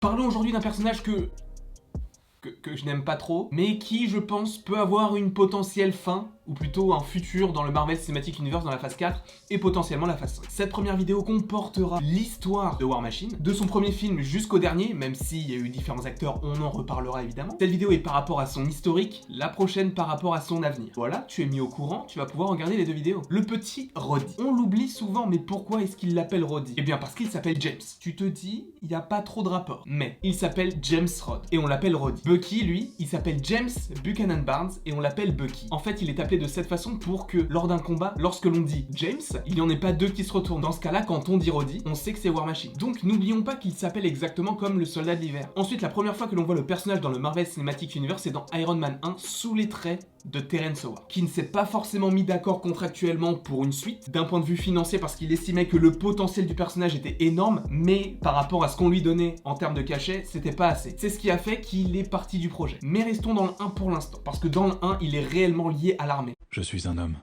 Parlons aujourd'hui d'un personnage que je n'aime pas trop, mais qui, je pense, peut avoir une potentielle fin, ou plutôt un futur dans le Marvel Cinematic Universe dans la phase 4, et potentiellement la phase 5. Cette première vidéo comportera l'histoire de War Machine, de son premier film jusqu'au dernier, même s'il y a eu différents acteurs, on en reparlera évidemment. Cette vidéo est par rapport à son historique, la prochaine par rapport à son avenir. Voilà, tu es mis au courant, tu vas pouvoir regarder les deux vidéos. Le petit Roddy. On l'oublie souvent, mais pourquoi est-ce qu'il l'appelle Roddy? Eh bien parce qu'il s'appelle James. Tu te dis, il n'y a pas trop de rapport. Mais il s'appelle James Rhodes, et on l'appelle Roddy. Bucky, lui, il s'appelle James Buchanan Barnes, et on l'appelle Bucky. En fait, il est appelé de cette façon pour que, lors d'un combat, lorsque l'on dit James, il n'y en ait pas deux qui se retournent. Dans ce cas-là, quand on dit Roddy, on sait que c'est War Machine. Donc n'oublions pas qu'il s'appelle exactement comme le soldat de l'hiver. Ensuite, la première fois que l'on voit le personnage dans le Marvel Cinematic Universe, c'est dans Iron Man 1, sous les traits de Terrence Howard, qui ne s'est pas forcément mis d'accord contractuellement pour une suite, d'un point de vue financier parce qu'il estimait que le potentiel du personnage était énorme, mais par rapport à ce qu'on lui donnait en termes de cachet, c'était pas assez. C'est ce qui a fait qu'il est parti du projet. Mais restons dans le 1 pour l'instant, parce que dans le 1, il est réellement lié à l'armée. Je suis un homme.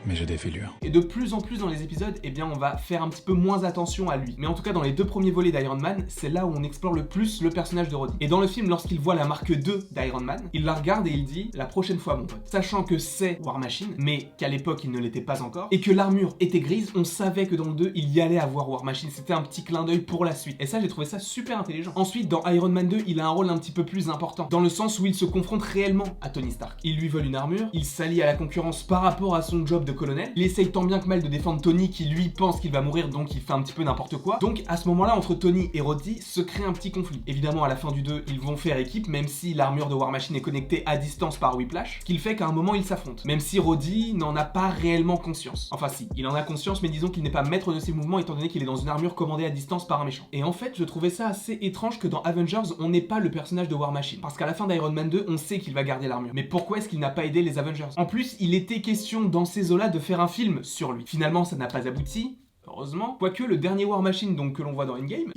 Mais j'ai des fêlures. Et de plus en plus dans les épisodes, eh bien on va faire un petit peu moins attention à lui. Mais en tout cas dans les deux premiers volets d'Iron Man, c'est là où on explore le plus le personnage de Roddy. Et dans le film, lorsqu'il voit la marque 2 d'Iron Man, il la regarde et il dit « La prochaine fois mon pote ». Sachant que c'est War Machine, mais qu'à l'époque il ne l'était pas encore, et que l'armure était grise, on savait que dans le 2, il y allait avoir War Machine. C'était un petit clin d'œil pour la suite. Et ça, j'ai trouvé ça super intelligent. Ensuite, dans Iron Man 2, il a un rôle un petit peu plus important, dans le sens où il se confronte réellement à Tony Stark. Il lui vole une armure, il s'allie à la concurrence par rapport à son job de colonel, il essaye tant bien que mal de défendre Tony qui lui pense qu'il va mourir, donc il fait un petit peu n'importe quoi. Donc à ce moment-là, entre Tony et Roddy se crée un petit conflit. Évidemment, à la fin du 2, ils vont faire équipe, même si l'armure de War Machine est connectée à distance par Whiplash, ce qui fait qu'à un moment ils s'affrontent. Même si Roddy n'en a pas réellement conscience. Enfin si, il en a conscience, mais disons qu'il n'est pas maître de ses mouvements étant donné qu'il est dans une armure commandée à distance par un méchant. Et en fait, je trouvais ça assez étrange que dans Avengers, on n'ait pas le personnage de War Machine. Parce qu'à la fin d'Iron Man 2, on sait qu'il va garder l'armure. Mais pourquoi est-ce qu'il n'a pas aidé les Avengers? En plus, il était question dans ces eaux-là de faire un film sur lui. Finalement, ça n'a pas abouti, heureusement. Quoique le dernier War Machine donc, que l'on voit dans Endgame,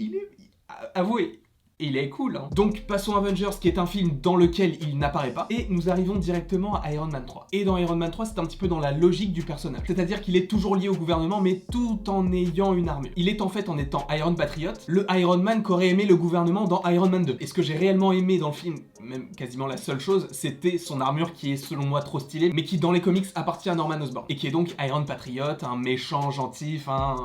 avouez, il est cool, hein. Donc passons à Avengers, qui est un film dans lequel il n'apparaît pas, et nous arrivons directement à Iron Man 3. Et dans Iron Man 3, c'est un petit peu dans la logique du personnage. C'est-à-dire qu'il est toujours lié au gouvernement, mais tout en ayant une armure. Il est en fait, en étant Iron Patriot, le Iron Man qu'aurait aimé le gouvernement dans Iron Man 2. Et ce que j'ai réellement aimé dans le film, même quasiment la seule chose, c'était son armure qui est selon moi trop stylée, mais qui dans les comics appartient à Norman Osborn. Et qui est donc Iron Patriot, un méchant gentil, enfin...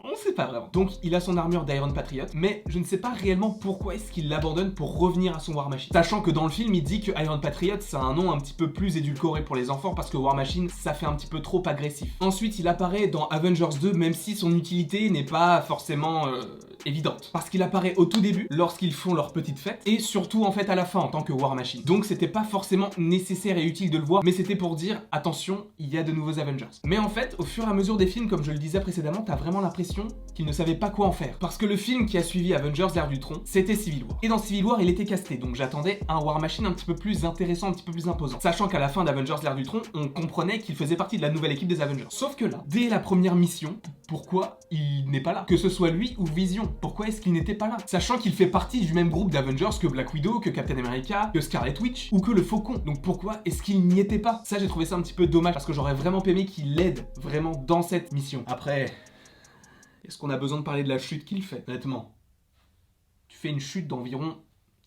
on sait pas vraiment. Donc il a son armure d'Iron Patriot, mais je ne sais pas réellement pourquoi est-ce qu'il l'abandonne pour revenir à son War Machine. Sachant que dans le film, il dit que Iron Patriot, c'est un nom un petit peu plus édulcoré pour les enfants, parce que War Machine, ça fait un petit peu trop agressif. Ensuite, il apparaît dans Avengers 2, même si son utilité n'est pas forcément... évidente. Parce qu'il apparaît au tout début, lorsqu'ils font leur petite fête, et surtout en fait à la fin en tant que War Machine. Donc c'était pas forcément nécessaire et utile de le voir, mais c'était pour dire, attention, il y a de nouveaux Avengers. Mais en fait, au fur et à mesure des films, comme je le disais précédemment, t'as vraiment l'impression qu'il ne savait pas quoi en faire. Parce que le film qui a suivi Avengers l'ère d'Ultron, c'était Civil War. Et dans Civil War, il était casté, donc j'attendais un War Machine un petit peu plus intéressant, un petit peu plus imposant. Sachant qu'à la fin d'Avengers l'ère d'Ultron, on comprenait qu'il faisait partie de la nouvelle équipe des Avengers. Sauf que là, dès la première mission, pourquoi il n'est pas là? Que ce soit lui ou Vision, pourquoi est-ce qu'il n'était pas là? Sachant qu'il fait partie du même groupe d'Avengers que Black Widow, que Captain America, que Scarlet Witch, ou que le Faucon. Donc pourquoi est-ce qu'il n'y était pas? Ça, j'ai trouvé ça un petit peu dommage, parce que j'aurais vraiment aimé qu'il l'aide vraiment dans cette mission. Après, est-ce qu'on a besoin de parler de la chute qu'il fait? Honnêtement, tu fais une chute d'environ,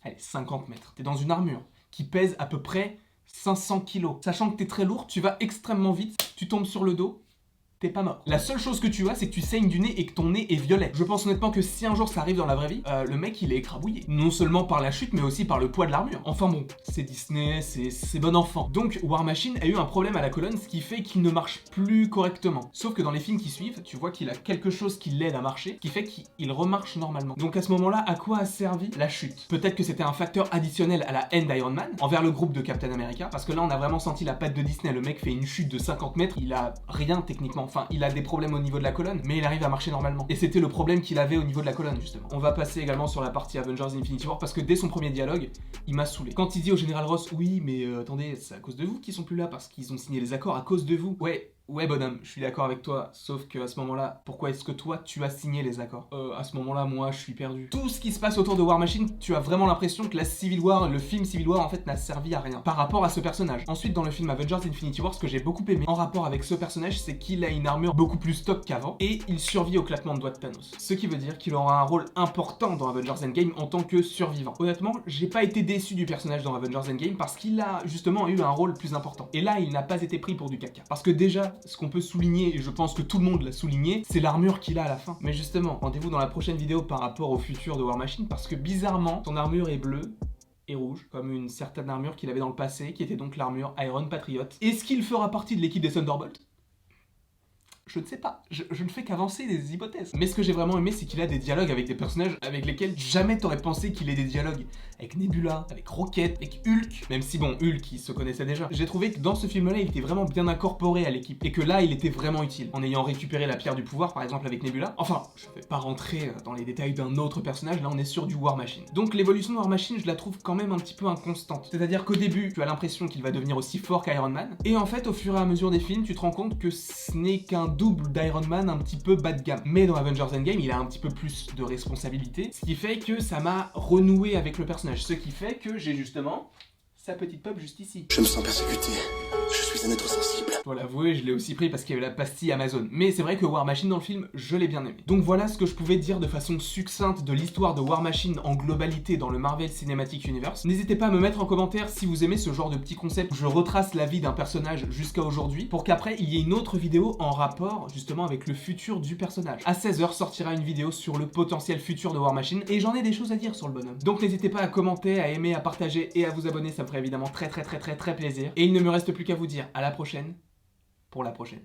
allez, 50 mètres. T'es dans une armure qui pèse à peu près 500 kilos. Sachant que t'es très lourd, tu vas extrêmement vite, tu tombes sur le dos, t'es pas mort. La seule chose que tu as, c'est que tu saignes du nez et que ton nez est violet. Je pense honnêtement que si un jour ça arrive dans la vraie vie, le mec il est écrabouillé. Non seulement par la chute, mais aussi par le poids de l'armure. Enfin bon, c'est Disney, c'est bon enfant. Donc War Machine a eu un problème à la colonne, ce qui fait qu'il ne marche plus correctement. Sauf que dans les films qui suivent, tu vois qu'il a quelque chose qui l'aide à marcher, ce qui fait qu'il remarche normalement. Donc à ce moment-là, à quoi a servi la chute? Peut-être que c'était un facteur additionnel à la haine d'Iron Man envers le groupe de Captain America, parce que là on a vraiment senti la patte de Disney. Le mec fait une chute de 50 mètres, il a rien techniquement, enfin il a des problèmes au niveau de la colonne, mais il arrive à marcher normalement. Et c'était le problème qu'il avait au niveau de la colonne, justement. On va passer également sur la partie Avengers Infinity War, parce que dès son premier dialogue, il m'a saoulé. Quand il dit au général Ross, oui, mais attendez, c'est à cause de vous qu'ils sont plus là, parce qu'ils ont signé les accords à cause de vous. Ouais, Ouais bonhomme, je suis d'accord avec toi, sauf que à ce moment-là, pourquoi est-ce que toi tu as signé les accords? À ce moment-là, moi je suis perdu. Tout ce qui se passe autour de War Machine, tu as vraiment l'impression que la Civil War, le film Civil War en fait n'a servi à rien par rapport à ce personnage. Ensuite dans le film Avengers Infinity War, ce que j'ai beaucoup aimé en rapport avec ce personnage, c'est qu'il a une armure beaucoup plus stock qu'avant et il survit au claquement de doigts de Thanos. Ce qui veut dire qu'il aura un rôle important dans Avengers Endgame en tant que survivant. Honnêtement, j'ai pas été déçu du personnage dans Avengers Endgame parce qu'il a justement eu un rôle plus important. Et là, il n'a pas été pris pour du caca. Parce que déjà, ce qu'on peut souligner, et je pense que tout le monde l'a souligné, c'est l'armure qu'il a à la fin. Mais justement, rendez-vous dans la prochaine vidéo par rapport au futur de War Machine, parce que bizarrement, son armure est bleue et rouge, comme une certaine armure qu'il avait dans le passé, qui était donc l'armure Iron Patriot. Est-ce qu'il fera partie de l'équipe des Thunderbolts? Je ne sais pas, je ne fais qu'avancer des hypothèses. Mais ce que j'ai vraiment aimé, c'est qu'il a des dialogues avec des personnages avec lesquels jamais t'aurais pensé qu'il ait des dialogues. Avec Nebula, avec Rocket, avec Hulk. Même si bon, Hulk, il se connaissait déjà. J'ai trouvé que dans ce film-là, il était vraiment bien incorporé à l'équipe. Et que là, il était vraiment utile. En ayant récupéré la pierre du pouvoir, par exemple avec Nebula. Enfin, je vais pas rentrer dans les détails d'un autre personnage, là on est sur du War Machine. Donc l'évolution de War Machine, je la trouve quand même un petit peu inconstante. C'est-à-dire qu'au début, tu as l'impression qu'il va devenir aussi fort qu'Iron Man. Et en fait, au fur et à mesure des films, tu te rends compte que ce n'est qu'un double d'Iron Man un petit peu bas de gamme. Mais dans Avengers Endgame, il a un petit peu plus de responsabilité, ce qui fait que ça m'a renoué avec le personnage, ce qui fait que j'ai justement sa petite pop juste ici. Je me sens persécuté. Je suis un être sensible. Je dois l'avouer, je l'ai aussi pris parce qu'il y avait la pastille Amazon. Mais c'est vrai que War Machine dans le film, je l'ai bien aimé. Donc voilà ce que je pouvais dire de façon succincte de l'histoire de War Machine en globalité dans le Marvel Cinematic Universe. N'hésitez pas à me mettre en commentaire si vous aimez ce genre de petit concept où je retrace la vie d'un personnage jusqu'à aujourd'hui, pour qu'après il y ait une autre vidéo en rapport justement avec le futur du personnage. À 16h sortira une vidéo sur le potentiel futur de War Machine et j'en ai des choses à dire sur le bonhomme. Donc n'hésitez pas à commenter, à aimer, à partager et à vous abonner, ça me ferait évidemment très plaisir. Et il ne me reste plus qu'à vous dire à la prochaine pour la prochaine.